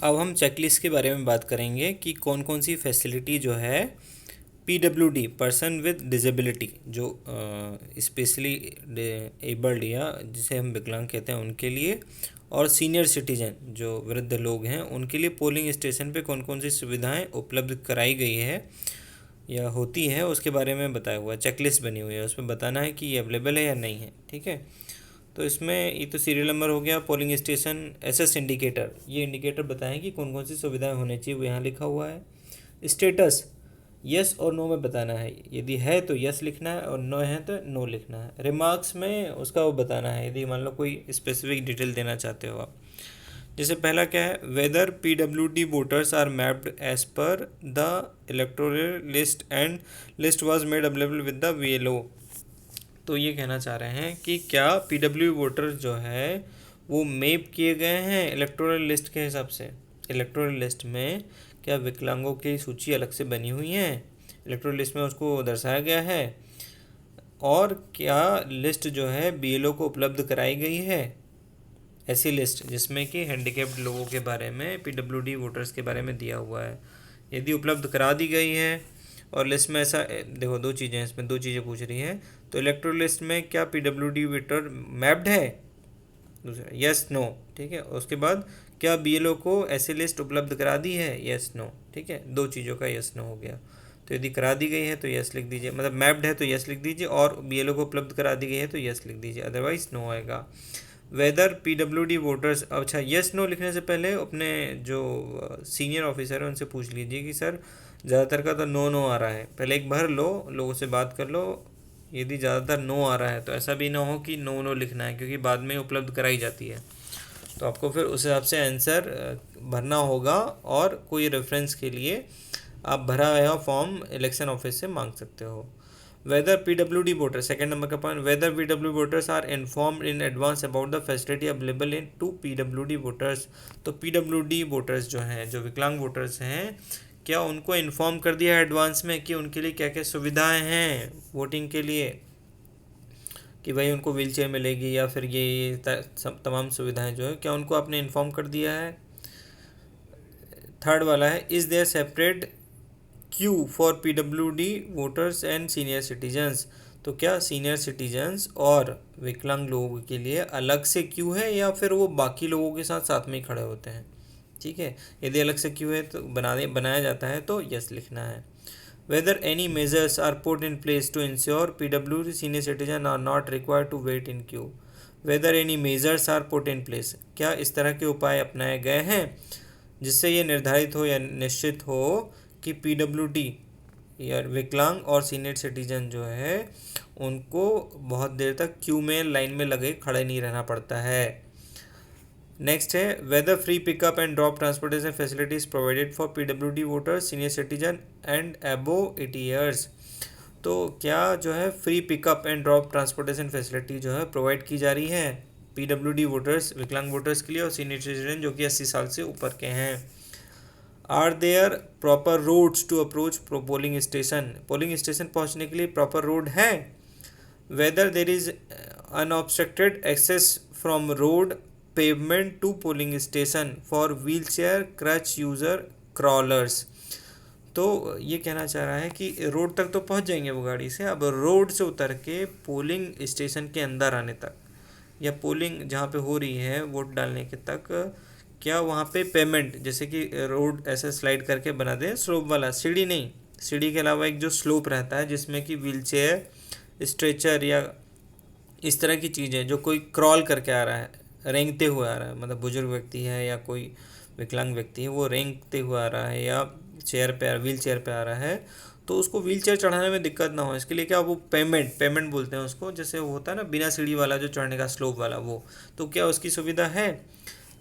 अब हम चेकलिस्ट के बारे में बात करेंगे कि कौन कौन सी फैसिलिटी जो है पीडब्ल्यूडी पर्सन विद डिजेबिलिटी जो स्पेशली एबल्ड या जिसे हम विकलांग कहते हैं उनके लिए, और सीनियर सिटीजन जो वृद्ध लोग हैं उनके लिए पोलिंग स्टेशन पे कौन कौन सी सुविधाएं उपलब्ध कराई गई है या होती है उसके बारे में बताया हुआ है। चेकलिस्ट बनी हुई है, उसमें बताना है कि ये अवेलेबल है या नहीं है। ठीक है, तो इसमें ये तो सीरियल नंबर हो गया। पोलिंग स्टेशन एसएस इंडिकेटर, ये इंडिकेटर बताएं कि कौन कौन सी सुविधाएं होनी चाहिए, वो यहाँ लिखा हुआ है। स्टेटस यस और नो में बताना है, यदि है तो यस लिखना है और नो है तो नो लिखना है। रिमार्क्स में उसका वो बताना है यदि मान लो कोई स्पेसिफिक डिटेल देना चाहते हो आप। जैसे पहला क्या है, whether PWD voters are mapped as per the electoral list and list was made available with the VLO. तो ये कहना चाह रहे हैं कि क्या पीडब्ल्यू वोटर जो है वो मैप किए गए हैं इलेक्टोरल लिस्ट के हिसाब से। इलेक्टोरल लिस्ट में क्या विकलांगों की सूची अलग से बनी हुई है, इलेक्टोरल लिस्ट में उसको दर्शाया गया है, और क्या लिस्ट जो है बीएलओ को उपलब्ध कराई गई है, ऐसी लिस्ट जिसमें कि हैंडीकैप्ड लोगों के बारे में, पीडब्ल्यूडी वोटर्स के बारे में दिया हुआ है। यदि उपलब्ध करा दी गई है और लिस्ट में ऐसा, देखो दो चीज़ें हैं इसमें, दो चीज़ें पूछ रही हैं। तो इलेक्टोरल लिस्ट में क्या पीडब्ल्यूडी वोटर मैप्ड है, दूसरा यस नो। ठीक है, उसके बाद क्या बीएलओ को ऐसी लिस्ट उपलब्ध करा दी है, यस नो। ठीक है, दो चीज़ों का यस नो हो गया। तो यदि करा दी गई है तो यस लिख दीजिए, मतलब मैप्ड है तो यस लिख दीजिए, और बीएलओ को उपलब्ध करा दी गई है तो यस लिख दीजिए, अदरवाइज नो आएगा। वेदर पीडब्ल्यूडी वोटर्स, अच्छा यस नो लिखने से पहले अपने जो सीनियर ऑफिसर है उनसे पूछ लीजिए कि सर ज़्यादातर का तो नो नो आ रहा है, पहले एक भर लो, लोगों से बात कर लो। यदि ज़्यादातर नो आ रहा है तो ऐसा भी ना हो कि नो नो लिखना है, क्योंकि बाद में उपलब्ध कराई जाती है। तो आपको फिर उस हिसाब से आंसर भरना होगा, और कोई रेफरेंस के लिए आप भरा हुआ फॉर्म इलेक्शन ऑफिस से मांग सकते हो। Whether PWD voter, second number का point, whether PW voters are informed in advance about the facility available in to PWD voters. तो पीडब्ल्यूडी वोटर्स जो हैं, जो विकलांग वोटर्स हैं, क्या उनको इन्फॉर्म कर दिया है एडवांस में कि उनके लिए क्या क्या सुविधाएं हैं वोटिंग के लिए, कि भाई उनको व्हील चेयर मिलेगी या फिर ये तमाम सुविधाएं जो है, क्या उनको आपने इन्फॉर्म कर दिया है। थर्ड वाला है, is there separate Q for PWD voters and senior citizens. तो क्या सीनियर सिटीजन्स और विकलांग लोगों के लिए अलग से क्यू है या फिर वो बाकी लोगों के साथ साथ में ही खड़े होते हैं। ठीक है, यदि अलग से क्यू है तो बनाया जाता है तो यस लिखना है। Whether any measures are put in place to ensure PWD senior citizen are not required to wait in queue. Whether any measures are put in place, क्या इस तरह के उपाय अपनाए गए हैं जिससे ये निर्धारित हो या निश्चित हो कि पीडब्ल्यूडी या विकलांग और सीनियर सिटीजन जो है उनको बहुत देर तक क्यू में लाइन में लगे खड़े नहीं रहना पड़ता है। नेक्स्ट है, whether free pickup and drop transportation facilities provided for PWD voters senior citizen and above 80 years. तो क्या जो है free pickup and drop transportation facility जो है प्रोवाइड की जा रही है पीडब्ल्यूडी वोटर्स, विकलांग वोटर्स के लिए, और सीनियर सिटीजन जो कि 80 साल से ऊपर के हैं। Are there proper roads to approach polling station, polling station पहुंचने के लिए प्रॉपर रोड है। Whether there is unobstructed access from road pavement to polling station for wheel chair crutch user crawlers. तो ये कहना चाह रहा है कि रोड तक तो पहुंच जाएंगे वो गाड़ी से, अब रोड से उतर के पोलिंग स्टेशन के अंदर आने तक या पोलिंग जहाँ पे हो रही है वोट डालने के तक, क्या वहाँ पे पेमेंट, जैसे कि रोड ऐसे स्लाइड करके बना दें स्लोप वाला, सीढ़ी नहीं, सीढ़ी के अलावा एक जो स्लोप रहता है जिसमें कि व्हील चेयर, स्ट्रेचर या इस तरह की चीज़ें, जो कोई क्रॉल करके आ रहा है, रेंगते हुए आ रहा है, मतलब बुजुर्ग व्यक्ति है या कोई विकलांग व्यक्ति है वो रेंगते हुए आ रहा है या चेयर पे, व्हील चेयर पे आ रहा है, तो उसको व्हील चेयर चढ़ाने में दिक्कत ना हो इसके लिए क्या वो पेमेंट बोलते हैं उसको, जैसे वो होता है ना बिना सीढ़ी वाला जो चढ़ने का स्लोप वाला वो, तो क्या उसकी सुविधा है।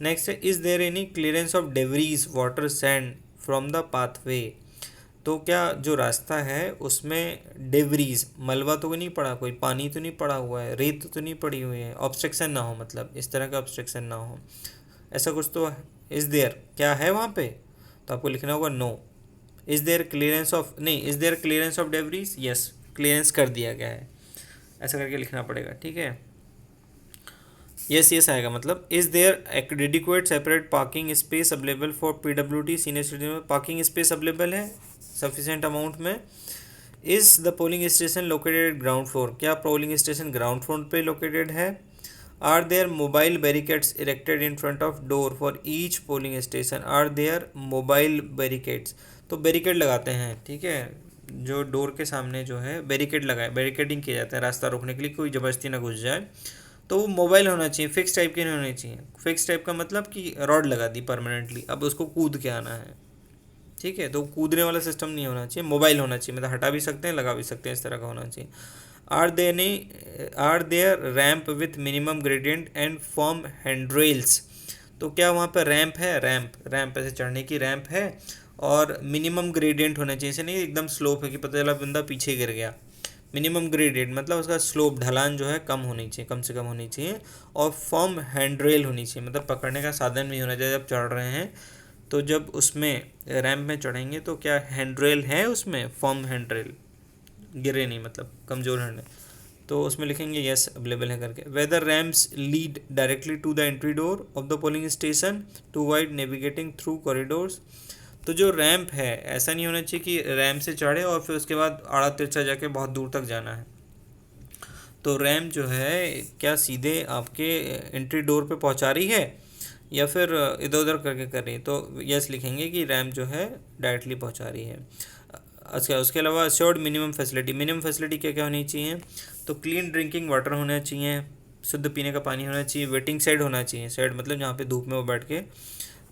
नेक्स्ट है, is there any clearance of debris water sand from the pathway. तो क्या जो रास्ता है उसमें डेवरीज, मलबा तो नहीं पड़ा, कोई पानी तो नहीं पड़ा हुआ है, रेत तो नहीं पड़ी हुई है, ऑब्स्ट्रक्शन ना हो, मतलब इस तरह का ऑब्स्ट्रक्शन ना हो, ऐसा कुछ तो इज़ देयर क्या है वहाँ पे, तो आपको लिखना होगा no. Is there clearance of, नहीं, is there clearance of debris, yes clearance कर दिया गया है, ऐसा करके लिखना पड़ेगा। ठीक है, यस यस आएगा, मतलब is there adequate separate parking space available for PWD senior citizen में पार्किंग स्पेस अवेलेबल है सफिशेंट अमाउंट में। Is the polling station located ground floor, क्या पोलिंग स्टेशन ग्राउंड फ्लोर पे लोकेटेड है। Are there mobile barricades erected in front of door for each polling station, are there mobile barricades, तो barricade लगाते हैं, ठीक है, जो डोर के सामने जो है बैरिकेड लगाए, बैरिकेडिंग किया जाता है रास्ता रोकने के लिए, कोई ज़बरदस्ती ना घुस जाए। तो वो मोबाइल होना चाहिए, फिक्स टाइप के नहीं होने चाहिए। फिक्स टाइप का मतलब कि रॉड लगा दी परमानेंटली, अब उसको कूद के आना है, ठीक है, तो कूदने वाला सिस्टम नहीं होना चाहिए, मोबाइल होना चाहिए, मतलब हटा भी सकते हैं लगा भी सकते हैं, इस तरह का होना चाहिए। Are there ramp with minimum gradient and firm handrails, तो क्या वहाँ पर रैम्प है, रैम्प रैम्प ऐसे चढ़ने की रैम्प है, और मिनिमम ग्रेडियंट होना चाहिए, ऐसे नहीं एकदम स्लोप है कि पता चला बंदा पीछे गिर गया। मिनिमम ग्रेडियंट मतलब उसका स्लोप ढलान जो है कम होनी चाहिए, कम से कम होनी चाहिए, और फॉर्म हैंड्रेल होनी चाहिए, मतलब पकड़ने का साधन भी होना चाहिए जब चढ़ रहे हैं। तो जब उसमें रैम्प में चढ़ेंगे तो क्या हैंड्रेल है उसमें, फॉर्म हैंड्रेल, गिरे नहीं मतलब कमज़ोर हैंड, तो उसमें लिखेंगे यस अवेलेबल है करके। Whether ramps lead directly to the entry door of the polling station to avoid navigating through corridors, तो जो रैंप है ऐसा नहीं होना चाहिए कि रैंप से चढ़े और फिर उसके बाद आड़ा तिरछा जाके बहुत दूर तक जाना है। तो रैंप जो है क्या सीधे आपके एंट्री डोर पे पहुंचा रही है या फिर इधर उधर करके कर रही है, तो यस लिखेंगे कि रैंप जो है डायरेक्टली पहुंचा रही है। अच्छा, उसके अलावा assured minimum facility, minimum facility क्या क्या होनी चाहिए, तो क्लीन ड्रिंकिंग वाटर होना चाहिए, शुद्ध पीने का पानी होना चाहिए, वेटिंग शेड होना चाहिए, शेड मतलब जहाँ पे धूप में वो बैठ के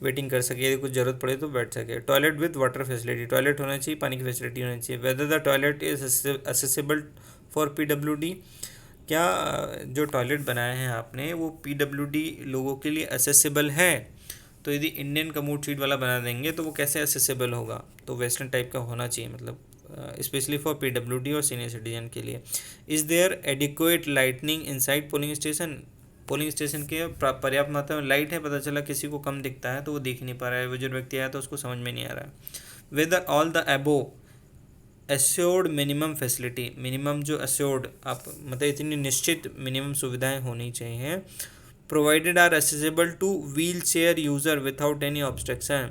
वेटिंग कर सके, यदि कुछ ज़रूरत पड़े तो बैठ सके। Toilet with water facility, toilet होना चाहिए, पानी की फैसिलिटी होनी चाहिए। Whether the toilet is accessible for PWD, क्या जो टॉयलेट बनाए हैं आपने वो पीडब्ल्यूडी लोगों के लिए असेसिबल है, तो यदि इंडियन कमोड सीट वाला बना देंगे तो वो कैसे असेसिबल होगा, तो वेस्टर्न टाइप का होना चाहिए, मतलब स्पेशली फॉर पीडब्ल्यूडी और सीनियर सिटीजन के लिए। Is there adequate lightning inside polling station, polling station के पर्याप्त मात्रा में लाइट है, पता चला किसी को कम दिखता है तो वो देख नहीं पा रहा है, बुजुर्ग व्यक्ति आया तो उसको समझ में नहीं आ रहा है। Whether all the above assured minimum facility, minimum जो एश्योर्ड आप मतलब इतनी निश्चित मिनिमम सुविधाएं होनी चाहिए, provided are accessible to wheel chair user without any obstruction,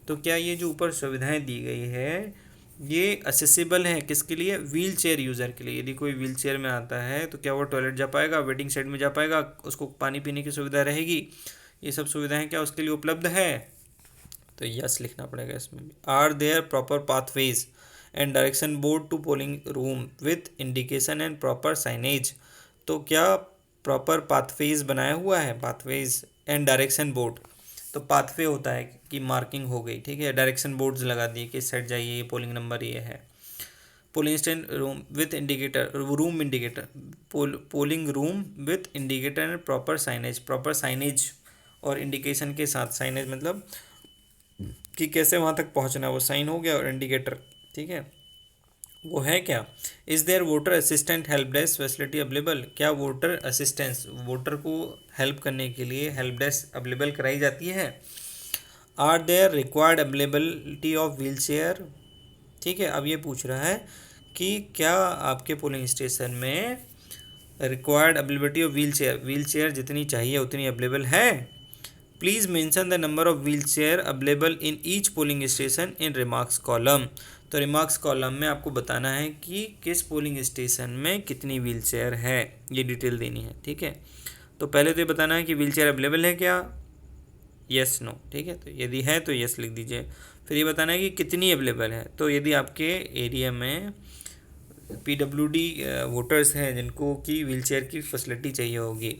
तो क्या ये जो ऊपर सुविधाएं दी गई है ये असेसिबल है किसके लिए, व्हील चेयर यूज़र के लिए, यदि कोई व्हील चेयर में आता है तो क्या वो टॉयलेट जा पाएगा, वेटिंग शेड में जा पाएगा, उसको पानी पीने की सुविधा रहेगी, ये सब सुविधाएं क्या उसके लिए उपलब्ध है, तो यस लिखना पड़ेगा इसमें भी। Are there proper pathways and direction board to polling room with indication and proper signage, तो क्या प्रॉपर पाथवेज बनाया हुआ है, पाथवेज एंड डायरेक्शन बोर्ड, तो पाथवे होता है कि मार्किंग हो गई, ठीक है, डायरेक्शन बोर्ड्स लगा दिए कि इस साइड जाइए, ये पोलिंग नंबर ये है। Polling station room with indicator, room indicator, polling room with indicator and proper signage और इंडिकेशन के साथ, साइनेज मतलब कि कैसे वहाँ तक पहुँचना, वो साइन हो गया और इंडिकेटर, ठीक है, वो है क्या। Is there voter assistant help desk facility available, क्या वोटर असिस्टेंस, वोटर को हेल्प करने के लिए हेल्प डेस्क अवेलेबल कराई जाती है। Are there required availability of wheel chair, ठीक है, अब ये पूछ रहा है कि क्या आपके पोलिंग स्टेशन में required availability of wheel chair जितनी चाहिए उतनी अवेलेबल है। Please mention the number of wheel chair available in each polling station in remarks column, तो रिमार्क्स कॉलम में आपको बताना है कि किस पोलिंग स्टेशन में कितनी व्हील चेयर है, ये डिटेल देनी है, ठीक है। तो पहले तो ये बताना है कि व्हील चेयर अवेलेबल है क्या, यस नो, ठीक है, तो यदि है तो यस लिख दीजिए। फिर ये बताना है कि कितनी अवेलेबल है, तो यदि आपके एरिया में पीडब्ल्यूडी वोटर्स हैं जिनको कि व्हील चेयर की फैसिलिटी चाहिए होगी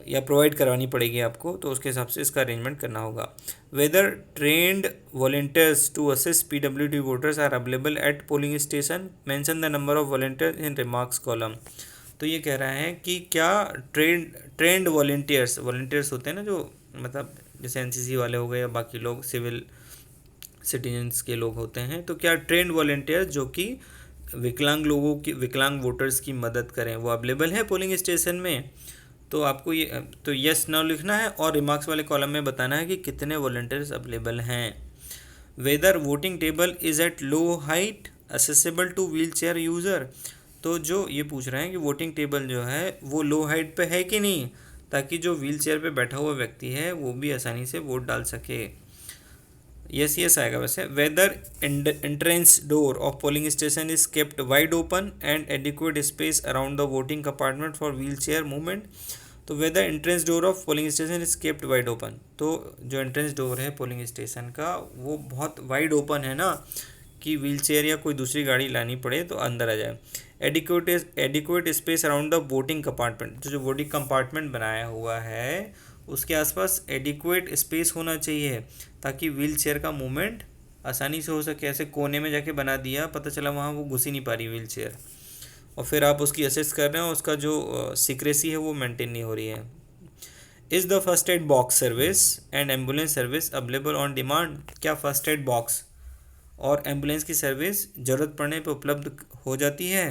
या प्रोवाइड करवानी पड़ेगी आपको, तो उसके हिसाब से इसका अरेंजमेंट करना होगा। Whether trained volunteers to assist PWD voters are available at polling station, mention the number of volunteers in remarks column, तो ये कह रहा है कि क्या ट्रेंड वॉलेंटियर्स होते हैं ना, जो मतलब जैसे एनसीसी वाले हो गए या बाकी लोग सिविल सिटीजन्स के लोग होते हैं, तो क्या ट्रेंड वॉलेंटियर्स जो कि विकलांग लोगों की, विकलांग वोटर्स की मदद करें, वो अवेलेबल है पोलिंग स्टेशन में, तो आपको ये तो यस नो लिखना है और रिमार्क्स वाले कॉलम में बताना है कि कितने वॉलंटियर्स अवेलेबल हैं। Whether voting table is at low height accessible to wheel chair user, तो जो ये पूछ रहे हैं कि वोटिंग टेबल जो है वो लो हाइट पे है कि नहीं, ताकि जो व्हील चेयर पर बैठा हुआ व्यक्ति है वो भी आसानी से वोट डाल सके। यस यस आएगा वैसे। Whether entrance door of polling station is kept wide open and adequate space around the voting compartment for wheel chair movement. तो whether entrance door of polling station is kept wide open, तो जो entrance door है polling station का वो बहुत wide open है ना, कि व्हील चेयर या कोई दूसरी गाड़ी लानी पड़े तो अंदर आ जाए। Adequate space around the voting compartment, तो जो वोटिंग कंपार्टमेंट बनाया हुआ है उसके आसपास एडिक्वेट स्पेस होना चाहिए ताकि व्हील चेयर का मूवमेंट आसानी से हो सके। ऐसे कोने में जाके बना दिया, पता चला वहाँ वो घुस ही नहीं पा रही व्हील चेयर, और फिर आप उसकी असेस कर रहे हो, उसका जो सीक्रेसी है वो मेंटेन नहीं हो रही है। Is the first aid box service and ambulance service available on demand. क्या फर्स्ट एड बॉक्स और एम्बुलेंस की सर्विस ज़रूरत पड़ने पर उपलब्ध हो जाती है।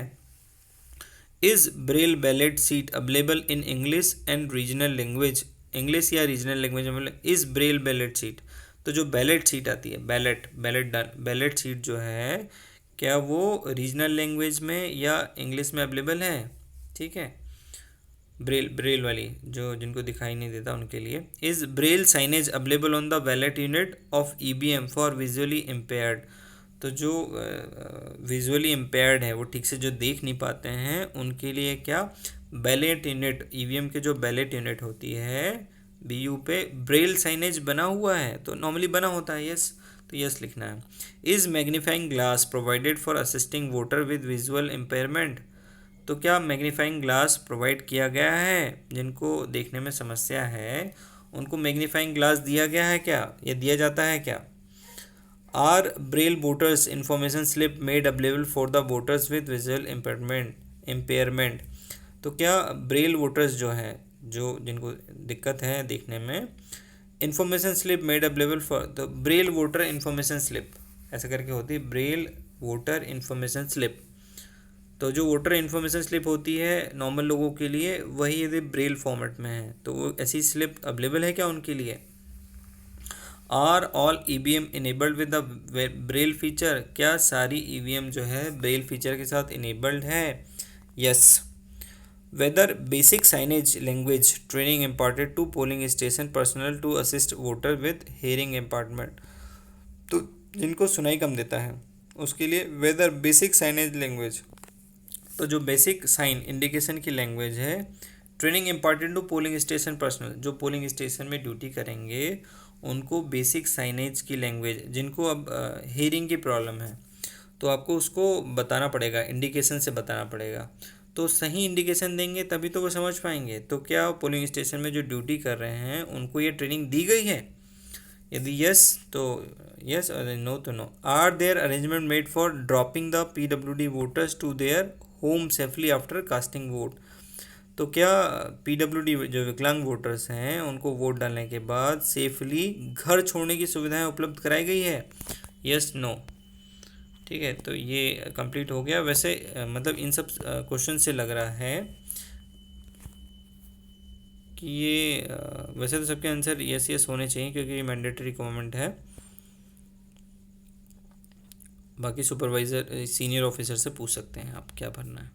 Is Braille ballot seat available in English and regional language. English या रीजनल लैंग्वेज में इज़ ब्रेल बैलेट सीट, तो जो बैलेट सीट आती है, बैलेट सीट जो है क्या वो रीजनल लैंग्वेज में या इंग्लिश में अवेलेबल है। ठीक है, ब्रेल वाली जो जिनको दिखाई नहीं देता उनके लिए। Is Braille signage available on the ballot unit of EVM for visually impaired. तो जो विजुअली इम्पेयर्ड है, वो ठीक से जो देख नहीं पाते हैं, उनके लिए क्या बैलेट यूनिट, ईवीएम के जो बैलेट यूनिट होती है बीयू पे ब्रेल साइनेज बना हुआ है। तो नॉर्मली बना होता है, यस, तो यस लिखना है। Is magnifying glass provided for assisting voter with visual impairment. तो क्या मैग्नीफाइंग ग्लास प्रोवाइड किया गया है, जिनको देखने में समस्या है उनको मैग्नीफाइंग ग्लास दिया गया है क्या, या दिया जाता है क्या। Are Braille voters information slip made available for the voters with visual impairment. तो क्या ब्रेल वोटर्स जो हैं, जो जिनको दिक्कत है देखने में, information slip made available for the Braille voter information slip, ऐसा करके होती है ब्रेल वोटर इंफॉर्मेशन स्लिप। तो जो वोटर इन्फॉर्मेशन स्लिप होती है नॉर्मल लोगों के लिए, वही यदि ब्रेल फॉर्मेट में है तो वो ऐसी स्लिप अवेलेबल है क्या उनके लिए। Are all EVM enabled with the Braille feature. क्या सारी ईवीएम जो है ब्रेल फीचर के साथ इनेबल्ड है। Yes. Whether basic signage language training imparted to polling station personnel to assist voter with hearing impairment. तो जिनको सुनाई कम देता है उसके लिए वेदर बेसिक साइनेज लैंग्वेज, तो जो बेसिक साइन इंडिकेशन की लैंग्वेज है, training important to polling station personal, जो पोलिंग स्टेशन में ड्यूटी करेंगे उनको बेसिक साइनेज की लैंग्वेज, जिनको अब हेयरिंग की प्रॉब्लम है तो आपको उसको बताना पड़ेगा, इंडिकेशन से बताना पड़ेगा। तो सही इंडिकेशन देंगे तभी तो वो समझ पाएंगे। तो क्या पोलिंग स्टेशन में जो ड्यूटी कर रहे हैं उनको ये ट्रेनिंग दी गई है। यदि यस तो यस, और नो तो no. Are there arrangement made for dropping the PWD voters to their home safely after casting vote. तो क्या PWD जो विकलांग वोटर्स हैं उनको वोट डालने के बाद सेफली घर छोड़ने की सुविधाएं उपलब्ध कराई गई है। Yes no. ठीक है, तो ये कंप्लीट हो गया। वैसे मतलब इन सब क्वेश्चन से लग रहा है कि ये वैसे तो सबके आंसर यस यस होने चाहिए क्योंकि ये मैंडेटरी रिक्वायरमेंट है। बाकी सुपरवाइज़र सीनियर ऑफिसर से पूछ सकते हैं आप क्या भरना है।